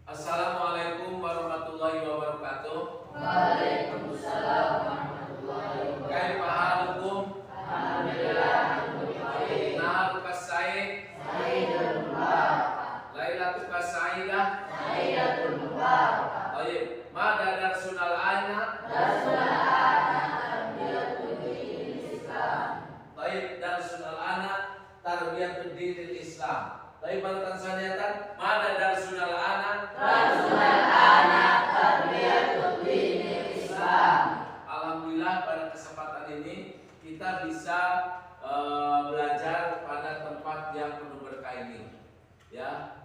Assalamualaikum warahmatullahi wabarakatuh. Waalaikumsalam warahmatullahi wabarakatuh. Kaifa halukum? Alhamdulillah, Naharukas sa'id? Sayyidul Mubarak. Lailatukas sa'idah? Sayyidatul Mubarak. Baik, mada darsunal ayna? Darsul ana tarbiyatul dinil Islam. Baik, darsunal ana tarbiyatul dinil Islam. Baik, balakan saniyatan, mada darsunal ana? Darsul ana tarbiyatul dinil Islam. Alhamdulillah pada kesempatan ini kita bisa belajar pada tempat yang penuh berkah ini. Ya,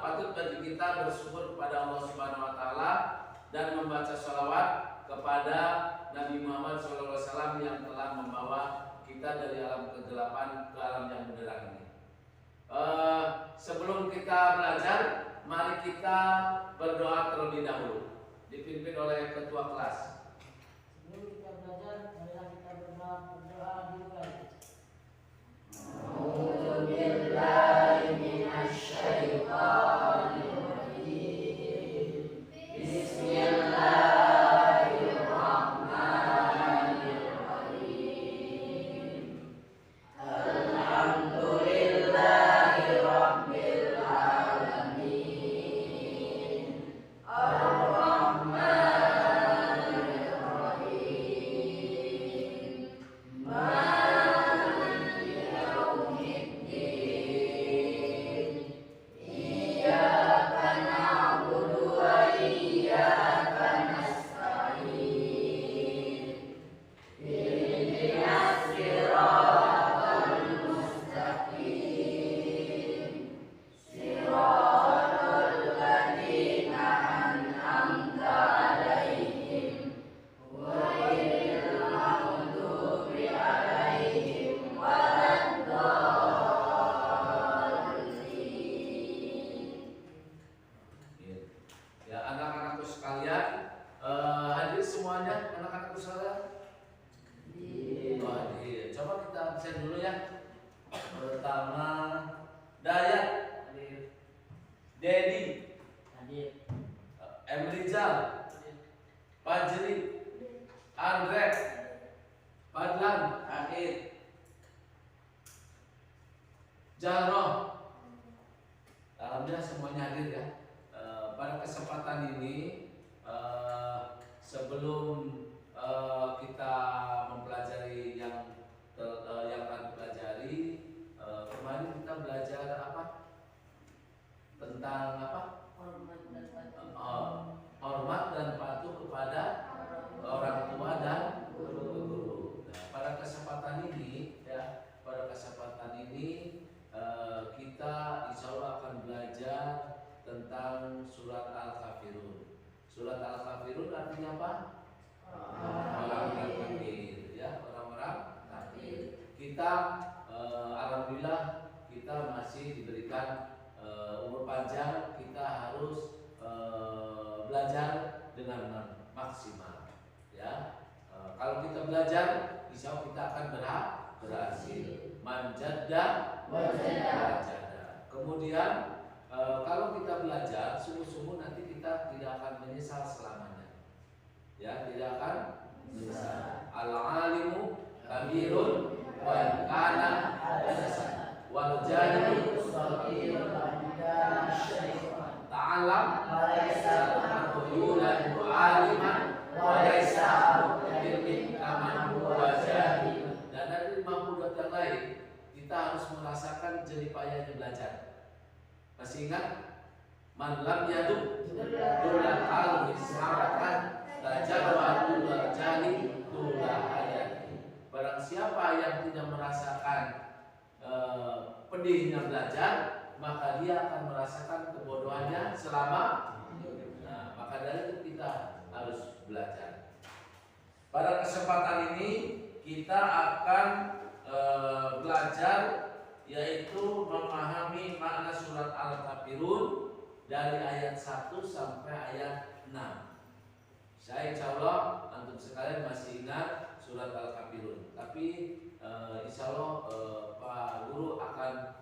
patut bagi kita bersyukur kepada Allah Subhanahu wa taala dan membaca sholawat kepada Nabi Muhammad SAW yang telah membawa kita dari alam kegelapan ke alam yang benderang ini. Sebelum kita belajar, mari kita berdoa terlebih dahulu, dipimpin oleh ketua kelas. Sebelum kita belajar, marilah kita berdoa dimulai. A'udzu billahi minasy syaithanir rajim. Bismillahirrahmanirrahim. Alhamdulillahirabbil alamin. Ar-Rahmanir Rahim. Maliki yaumiddin. Iyyaka na'budu wa iyyaka nasta'in. Ihdinas siratal mustaqim. Siratal ladzina an'amta 'alaihim ghairil maghdubi 'alaihim waladdallin. Ya, anak-anakku sekalian, hadir semuanya, anak-anakku sekalian. Oh, hadir. Coba kita absen dulu ya. Pertama, Dayat, Dedi, Hadir. Emrizal, Fajri, Andre, Fadlan, hadir. Jarroh. Alhamdulillah semuanya hadir ya. Pada kesempatan ini sebelum kita mempelajari yang akan dipelajari, kemarin kita belajar apa? Tentang apa? Hormat dan patuh. Hormat dan patuh kepada orang tua dan guru. Nah, pada kesempatan ini kita insya Allah akan belajar tentang surat Al-Kafirun. Surat Al-Kafirun artinya apa? Orang-orang kafir, ya, orang-orang kafir. Kita alhamdulillah kita masih diberikan umur panjang, kita harus belajar dengan maksimal, ya. Kalau kita belajar, insya Allah kita akan berhasil. Manjada wajada. Kemudian kalau kita belajar sungguh-sungguh, nanti kita tidak akan menyesal selamanya. Ya, tidak akan menyesal. Al-alimu kabirun wa in kana hasan wal jahilu saghirun inda syaitan. Ta'alam Walaysa yulan aliman wa laysa ilmin kaman huwa jahil. Dan dari mahmudat yang lain, kita harus merasakan jerih payahnya belajar. Masih ingat? Man lam yaduk dulan alwi sarakan tajarwadul jahil dulah hayati. Barang siapa yang tidak merasakan pedihnya belajar, maka dia akan merasakan kebodohannya selama. Nah, maka dari itu kita harus belajar. Pada kesempatan ini kita akan belajar, yaitu memahami makna surat Al-Kafirun dari ayat 1 sampai ayat 6. Saya insya Allah antum sekalian masih ingat surat Al-Kafirun, tapi insya Allah Pak Guru akan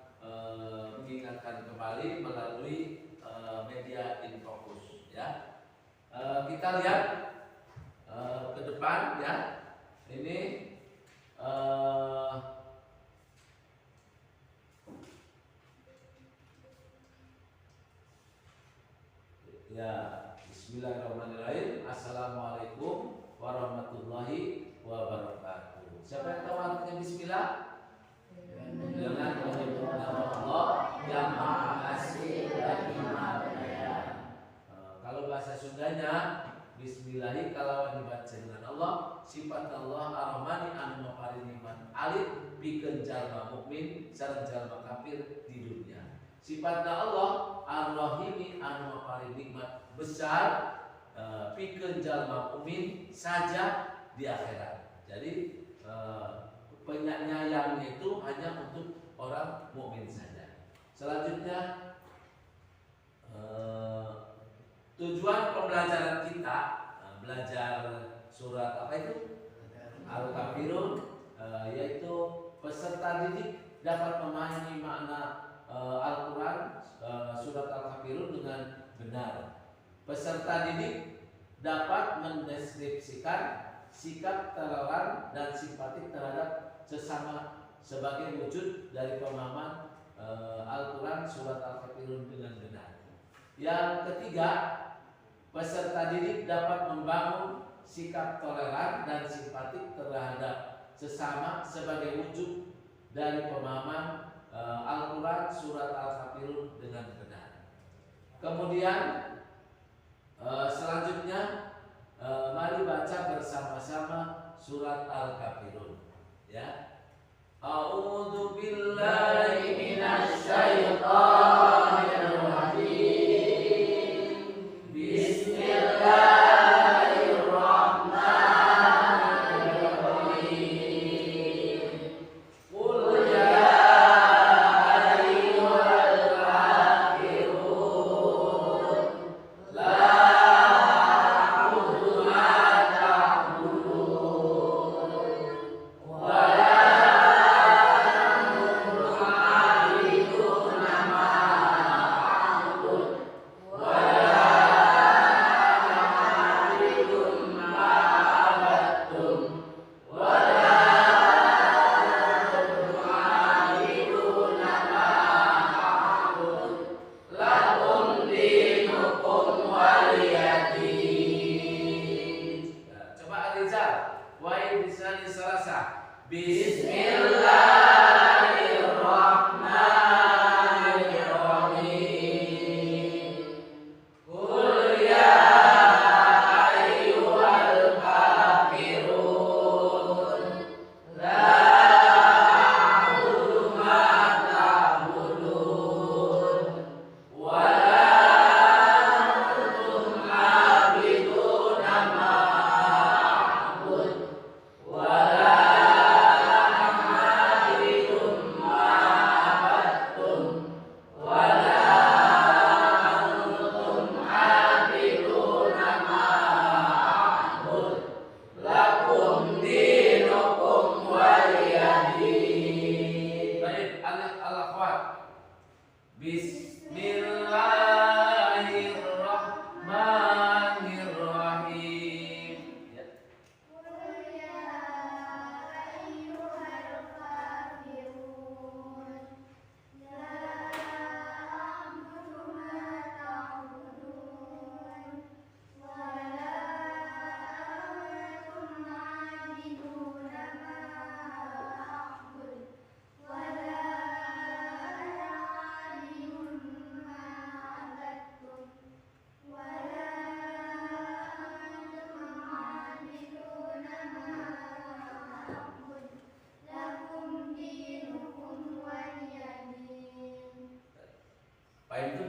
mengingatkan kembali melalui media info. kita lihat ke depan ya. Ini ya, bismillahirrahmanirrahim. Assalamualaikum warahmatullahi wabarakatuh. Siapa yang tahu artinya bismillah? Dengan menyebut nama Allah yang Maha Pengasih lagi Maha Penyayang. Kalau bahasa Sundanya, bismillahi kalau dibaca dengan Allah, sifat Allah ar-Rahmani anu mapari nikmat alif pikeun jalma mukmin sareng jalma kafir di dunia. Sifatna Allah ar-Rahimi anu mapari nikmat besar pikeun jalma mukmin saja di akhirat. Jadi penyayangnya itu hanya untuk orang mukmin saja. Selanjutnya tujuan pembelajaran kita belajar surat apa itu? Al-Kafirun, yaitu peserta didik dapat memahami makna Al-Quran surat Al-Kafirun dengan benar. Peserta didik dapat mendeskripsikan sikap toleran dan simpatik terhadap sesama sebagai wujud dari pemahaman Al-Quran surat Al-Kafirun dengan benar. Yang ketiga, peserta didik dapat membangun sikap toleran dan simpatik terhadap sesama sebagai wujud dari pemahaman Al-Quran surat Al-Kafirun dengan benar. Kemudian selanjutnya mari baca bersama-sama surat Al-Kafirun ya. A'udzu billahi minasy syaithanir rajim. Bismillahirrahmanirrahim. Qul ya ayyuhal kafirun la a'budu ma ta'budun wa la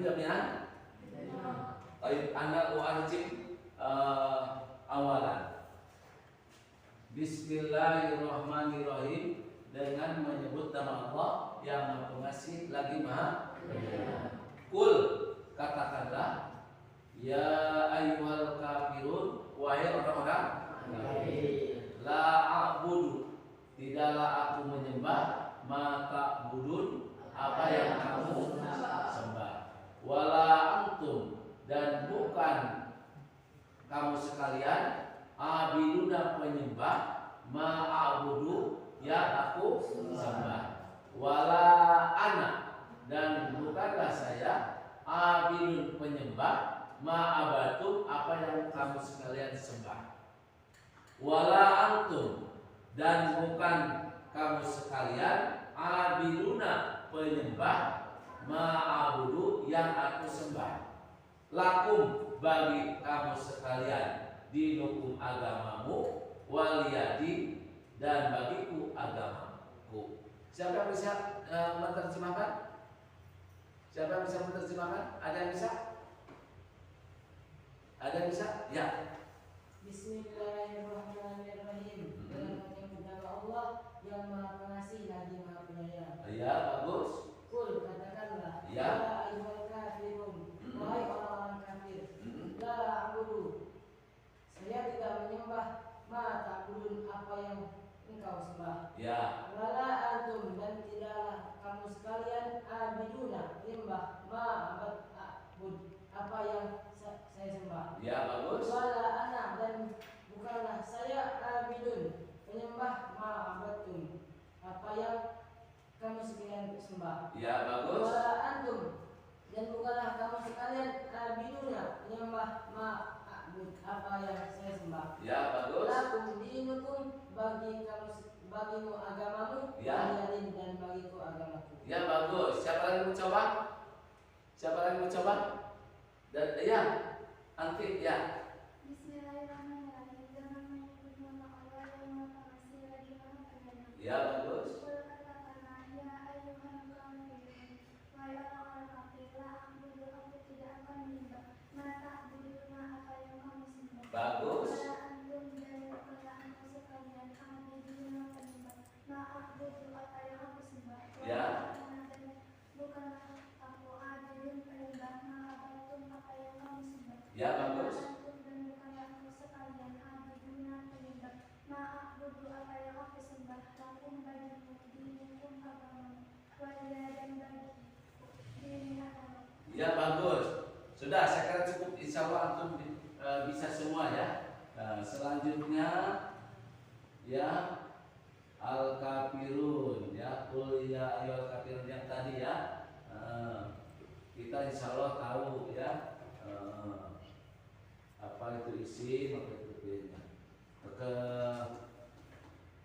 jami'an. Baik, Anda uarjim awalan. Bismillahirrahmanirrahim, dengan menyebut nama Allah yang Maha Pengasih lagi Maha Penyayang. Kul, katakanlah, ya ayyuhal kafirun, wahai orang-orang kafir, la a'budu, tidaklah aku menyembah, maka budun, apa yang kamu sembah, wala antum, dan bukan kamu sekalian abiduna penyembah ma'abudu yang aku sembah. Wala ana, dan bukanlah saya abidun penyembah ma'abatu apa yang kamu sekalian sembah. Wala antum, dan bukan kamu sekalian abiduna penyembah ma'abudu yang aku sembah. Lakum, bagi kamu sekalian dinukum agamamu, waliyadi, dan bagiku agamaku. Siapa yang bisa menerjemahkan? Siapa yang bisa menerjemahkan? Ada yang bisa? Ada yang bisa? Ya. Bismillahirrahmanirrahim. Dengan nama Allah yang Maha Pengasih lagi Maha Penyayang. Ya, bagus. Kul, katakanlah, Ya. ayyuhal kafirun, wahai orang-orang kafir, la a'budu, saya tidak menyembah ma ta'budun, apa yang engkau sembah. Ya. Wala antum, dan tidaklah kamu sekalian abiduna, menyembah ma abud, apa yang saya sembah. Ya, bagus. Wala ana, dan bukanlah saya abidun, penyembah ma abadtum, apa yang kamu sekalian sembah. Ya, bagus. Wala antum, dan bukanlah kamu sekalian abiduna, penyembah ma abud, apa yang saya sembah. Ya, bagus. Lakum dinukum, bagimu agamamu, Ya. waliyadin, dan bagiku agamaku. Ya, bagus. Siapa lagi mau coba? Siapa lagi mau coba? Dan ya, nanti ya. Bismillahirrahmanirrahim. Dengan menyebut nama Allah yang Maha Pengasih lagi Maha Penyayang. Ya, bagus. Qul, katakanlah, ya ayyuhal kafirun, wahai orang-orang kafir, la a'budu, aku tidak akan menyembah ma ta'buduna, apa yang kamu sembah. Bagus. Wala antum, dan bukanlah engkau sekalian abiduna penyembah ma a'budu, apa yang aku sembah. Ya. Wala ana, dan bukanlah aku abidun penyembah ma abadtum, apa yang kamu sembah. Ya, bagus. Wala antum, dan bukanlah engkau sekalian abiduna penyembah ma a'budu, apa yang aku sembah. Lakum bagimu dinukum agamamu, waliya, dan bagiku diri agamaku. Ya, bagus. Sudah, saya kira cukup. Insya Allah antum bisa semua ya. Selanjutnya ya al-kafirun ya, qul ya ayyuhal kafirun yang tadi ya. Kita insya Allah tahu ya apa itu isi, maka itu bedanya.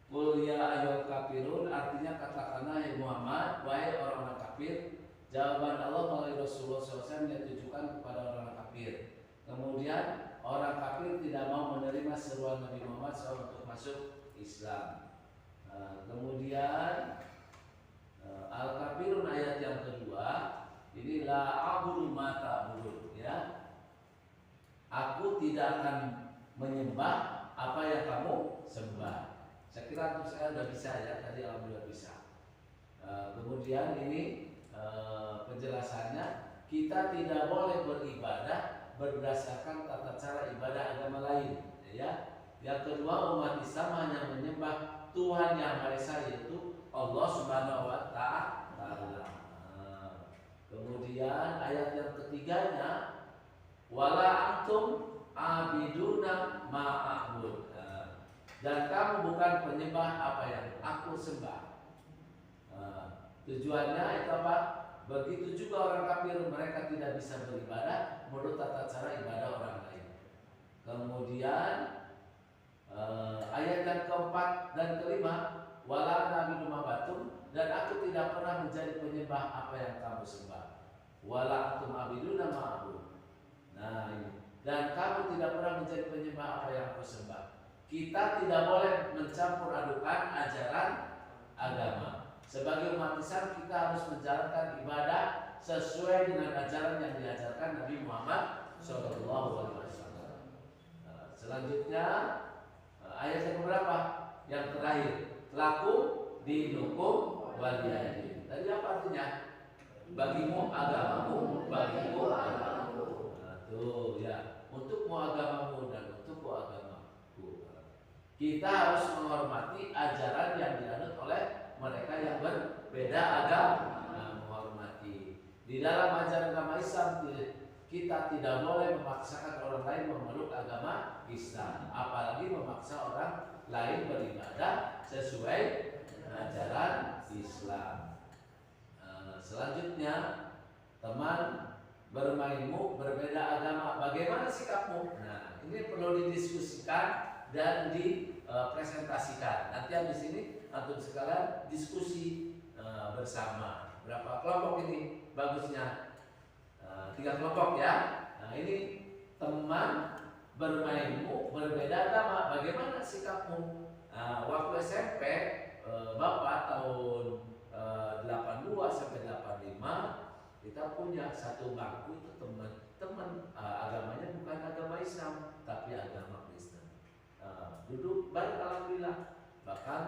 Qul ya ayyuhal kafirun artinya katakanlah ya Muhammad, wahai orang-orang kafir. Jawaban Allah melalui Rasulullah SAW yang ditujukan kepada orang kafir. Kemudian orang kafir tidak mau menerima seruan Nabi Muhammad SAW untuk masuk Islam. Kemudian Al-Kafirun ayat yang kedua, ini la a'budu ma ta'budun ya. Aku tidak akan menyembah apa yang kamu sembah. Saya kira untuk saya sudah bisa ya, tadi alhamdulillah bisa. Kemudian ini penjelasannya, kita tidak boleh beribadah berdasarkan tata cara ibadah agama lain ya. Yang kedua, umat Islam hanya menyembah Tuhan yang Maha Esa, yaitu Allah Subhanahu wa Ta'ala. Kemudian ayat yang ketiganya, wala antum abiduna ma'abud, dan kamu bukan penyembah apa yang aku sembah. Tujuannya itu apa? Begitu juga orang kafir, mereka tidak bisa beribadah menurut tata cara ibadah orang lain. Kemudian ayat yang keempat dan kelima, wala nabi batum, dan aku tidak pernah menjadi penyembah apa yang kamu sembah. Wala antum abiduna ma'abud. Nah ini, dan kamu tidak pernah menjadi penyembah apa yang aku sembah. Kita tidak boleh mencampur adukan ajaran agama. Sebagai umat Islam kita harus menjalankan ibadah sesuai dengan ajaran yang diajarkan Nabi Muhammad SAW. Selanjutnya ayat yang berapa? Yang terakhir, laku dinukum waliyadin. Tadi apa artinya? Bagimu agamamu, bagiku agamamu. Tuh ya, untukmu agamamu dan untukku agamaku. Kita harus menghormati ajaran yang dianut oleh mereka yang berbeda agama, menghormati. Di dalam ajaran agama Islam kita tidak boleh memaksakan orang lain memeluk agama Islam, apalagi memaksa orang lain beribadah sesuai ajaran Islam. Selanjutnya, teman bermainmu berbeda agama, bagaimana sikapmu? Nah, ini perlu didiskusikan dan dipresentasikan. Nanti habis ini antum sekalian diskusi bersama. Berapa kelompok ini bagusnya? 3 kelompok ya. Nah, ini teman bermainmu berbeda agama, bagaimana sikapmu? Waktu SMP, Bapak tahun 82 sampai 85 kita punya satu bangku itu teman agamanya bukan agama Islam tapi agama Kristen. Duduk baik alhamdulillah. Bahkan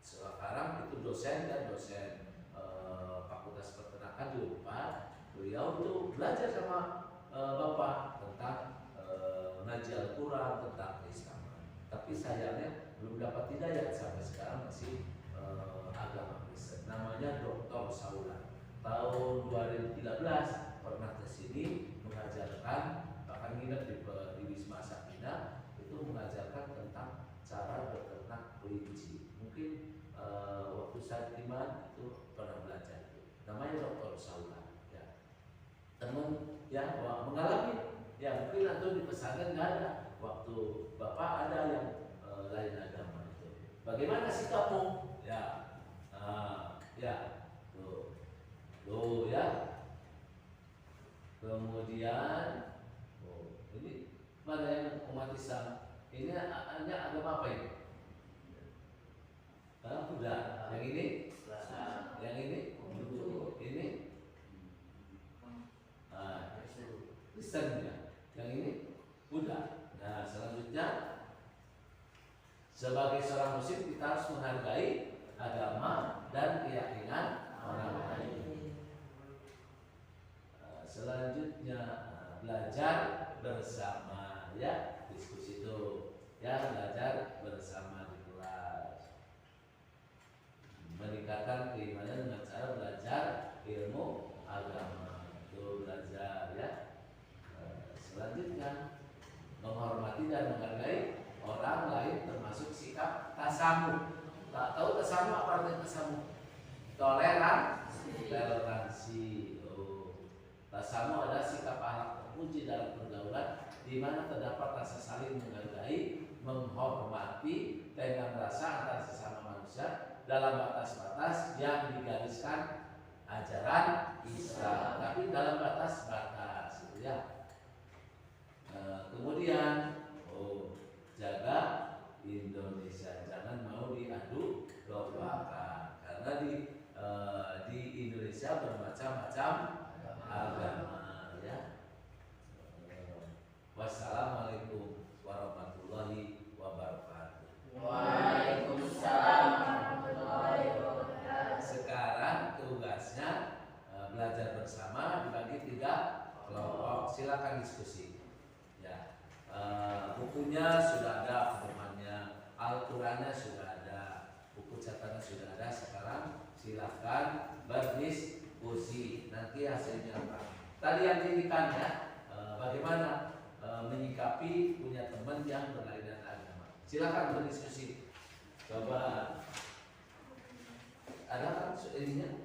sekarang itu dosen dan dosen Fakultas Peternakan di Unpad. Beliau tuh belajar sama Bapak tentang ngaji Al-Quran, tentang keislaman. Tapi sayangnya belum dapat hidayah sampai sekarang masih agama Kristen. Namanya Dr. Saula. Tahun 2013 pernah ke sini mengajarkan, bahkan nginep di Wisma Sakina, itu mengajarkan tentang cara beternak kelinci. Mungkin waktu saya iman itu pernah belajar itu. Namanya Dr. Saula. Ya. Teman yang mengalami, ya mungkin atau di pesantren nggak ada. Waktu Bapak ada yang lain agama itu. Bagaimana sikapmu? Ya, ya, tuh ya. Kemudian, ini mana yang umat Islam? Ini hanya agama apa ini? Udah. Yang ini? Yang ini? Ini? Kristen ya. Yang ini? Buddha. Nah, selanjutnya sebagai seorang muslim kita harus menghargai agama dan keyakinan orang lain. Selanjutnya belajar bersama ya, diskusi itu ya, belajar bersama di kelas. Meningkatkan keimanan dengan cara belajar ilmu agama. Itu belajar ya. Selanjutnya menghormati dan menghargai orang lain termasuk sikap tasamuh. Tak tahu tasamuh apa artinya tasamuh? Toleransi. Tasamuh adalah sikap akhlak terpuji dalam pergaulan di mana terdapat rasa saling menghargai, menghormati dengan rasa antar sesama manusia dalam batas-batas yang digariskan ajaran Islam, tapi dalam batas-batas gitu ya. Kemudian jaga Indonesia, jangan mau diadu dombakan karena di Indonesia bermacam-macam agama ya. Wassalamualaikum warahmatullahi wabarakatuh. Waalaikumsalam warahmatullahi wabarakatuh. Sekarang tugasnya belajar bersama dibagi 3 kelompok. Silakan diskusi. Ya, bukunya sudah ada, pedomannya, Al-Qurannya sudah ada, buku catatannya sudah ada. Sekarang silakan berdiskusi. Nanti hasilnya apa? Tadi yang diinginkan ya, bagaimana menyikapi punya teman yang berlainan agama. Silakan berdiskusi. Coba ada kan ininya?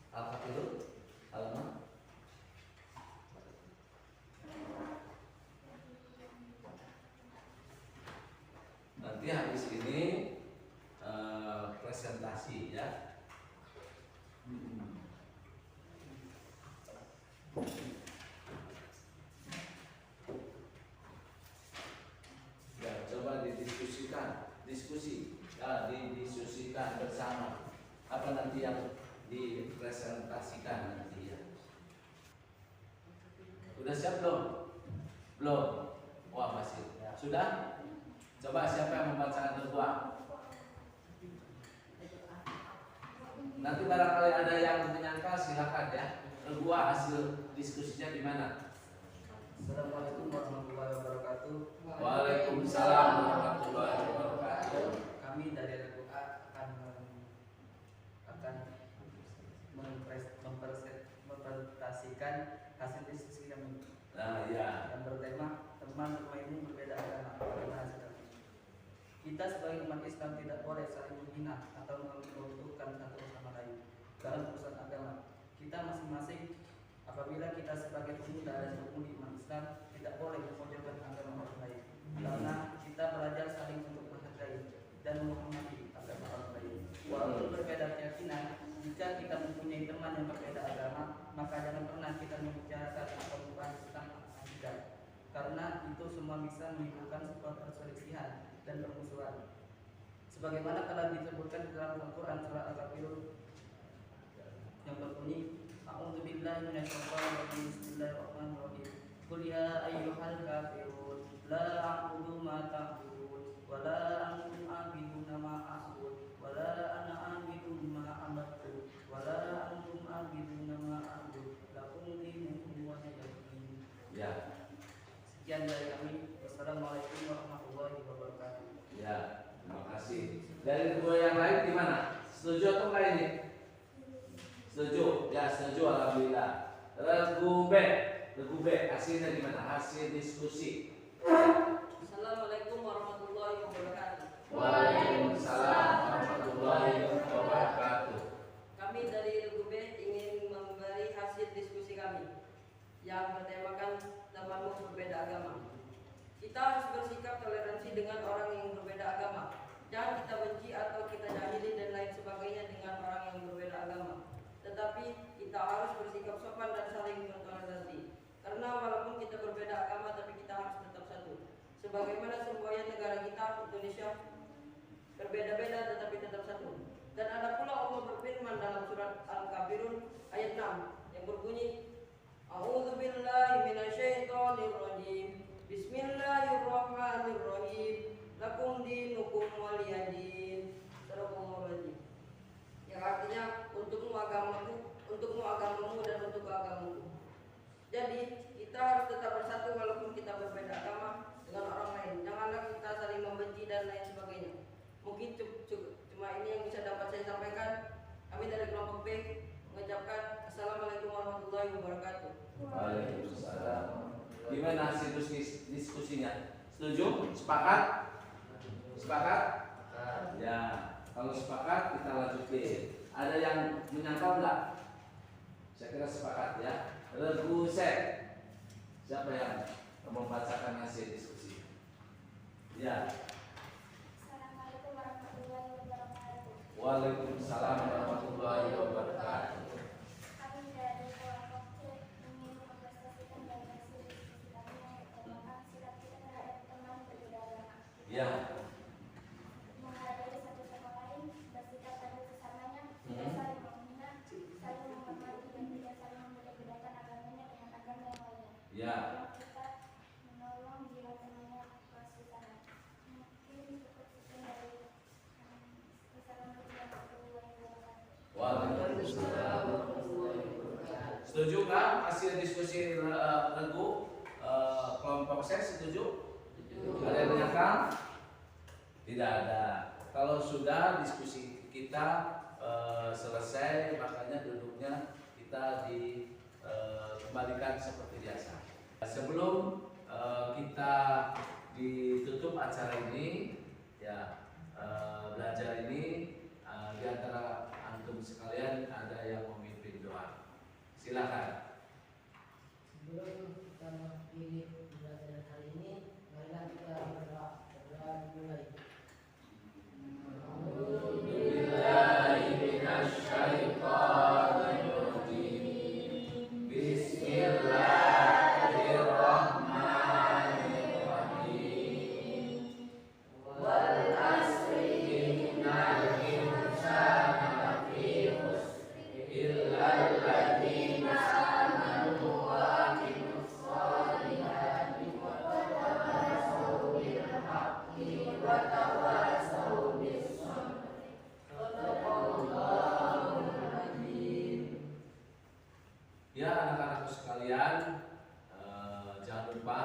Al-Fatihah, halaman. Nanti habis ini presentasi ya. Ya, coba didiskusikan, didiskusikan bersama. Apa nanti yang dipresentasikan nanti ya? Udah siap belum? Belum. Wah masih. Sudah? Coba siapa yang membacakan kedua? Nanti barangkali ada yang menyangka silakan ya. Kedua hasil diskusinya di mana? Assalamualaikum warahmatullahi wabarakatuh. Waalaikumsalam warahmatullahi wabarakatuh. Kami dari RKA akan mempresentasikan menyaksikan hasil diskusi kami Nah, ya. yang bertema teman rumah ini berbeda agama. Bagaimana sikap kami? Kita sebagai umat Islam tidak boleh saling menghina atau meruntuhkan satu sama lain dalam urusan agama. Kita masing-masing apabila kita sebagai pemuda dan pemudi umat Islam tidak boleh memojokkan agama orang lain, karena kita belajar saling untuk menghargai dan menghormati agama orang lain. Walaupun berbeda keyakinan, jika kita mempunyai teman yang berbeda agama, maka jangan pernah kita membicarakan atau membahas tentang akidah, karena itu semua bisa menimbulkan sebuah perselisihan dan permusuhan. Sebagaimana telah disebutkan di dalam Al-Quran surah Al-Kafirun yang berbunyi, A'udzu billahi minasyaitonir rajim. Bismillahirrahmanirrahim. Qul ya ayyuhal kafirun la a'budu ma ta'budun wa la antum 'abiduna ma a'bud wa la ana 'abidun ma 'abadtum wa la antum 'abiduna ma a'bud lakum dinukum waliya din. Ya. Sekian dari kami. Wassalamualaikum warahmatullahi wabarakatuh. Ya, terima kasih. Dari dua yang lain gimana? Setuju atau enggak ini? Setuju? Ya, setuju. Alhamdulillah. Regu B, hasilnya gimana? Hasil diskusi. Assalamualaikum warahmatullahi wabarakatuh. Waalaikumsalam warahmatullahi wabarakatuh. Kami dari Regu B ingin memberi hasil diskusi kami yang bertemakan temanmu berbeda agama. Kita harus bersikap toleransi dengan orang yang berbeda agama. Jangan kita benci atau kita jahili dan lain sebagainya dengan orang yang berbeda agama. Tetapi kita harus bersikap sopan dan saling bertoleransi. Karena walaupun kita berbeda agama, tapi kita harus tetap satu. Sebagaimana semboyan negara kita, Indonesia, berbeda-beda tetapi tetap satu. Dan ada pula Allah berfirman dalam surat Al-Kafirun ayat 6 yang berbunyi, A'udzu billahi minasyaitonir rajim. Bismillahirrahmanirrahim. Lakum dinukum waliyadin. Sadaqallahul yang artinya untukmu agamamu dan untuk agamamu. Jadi kita harus tetap bersatu walaupun kita berbeda agama dengan orang lain. Janganlah kita saling membenci dan lain sebagainya. Mungkin cuma ini yang bisa dapat saya sampaikan. Kami dari kelompok B mengucapkan Assalamualaikum warahmatullahi wabarakatuh. Waalaikumsalam. Gimana hasil diskusinya? Setuju? Sepakat? Sepakat? Ya. Kalau sepakat kita lanjutin. Ada yang menyangkal enggak? Saya kira sepakat ya. Regu C. Siapa yang membacakan hasil diskusi? Ya. Assalamualaikum warahmatullahi wabarakatuh. Waalaikumsalam warahmatullahi wabarakatuh. Kami dari kelompok C ingin mempresentasikan dari hasil diskusi kami yang bertemakan sikap kita terhadap teman berbeda agama. Ya. Menghargai satu sama lain, bersikap pada sesamanya, tidak saling menghina, saling menghormati dan tidak saling membeda-bedakan agamanya dengan agama yang lainnya. Ya. Yang kita menolong bila temannya kesusahan. Mungkin cukup sekian dari Assalamualaikum warahmatullahi wabarakatuh. Waalaikumsalam. Setuju kan hasil diskusi Regu kelompok C? Setuju? Ada yang menyangkal? Tidak ada. Kalau sudah diskusi kita selesai, makanya duduknya kita dikembalikan seperti biasa. Sebelum kita ditutup acara ini, ya belajar ini, di antara antum sekalian ada yang memimpin doa. Silakan. Sebelum kita mengakhiri pembelajaran hari ini, marilah kita berdoa. Mulai. Ya anak-anakku sekalian, jangan lupa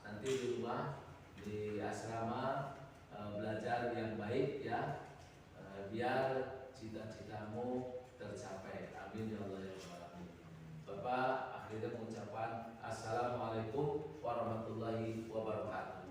nanti di rumah di asrama belajar yang baik ya, biar cita-citamu tercapai. Amin ya Allah ya Rabbal alamin. Bapak akhirnya mengucapkan Assalamualaikum warahmatullahi wabarakatuh.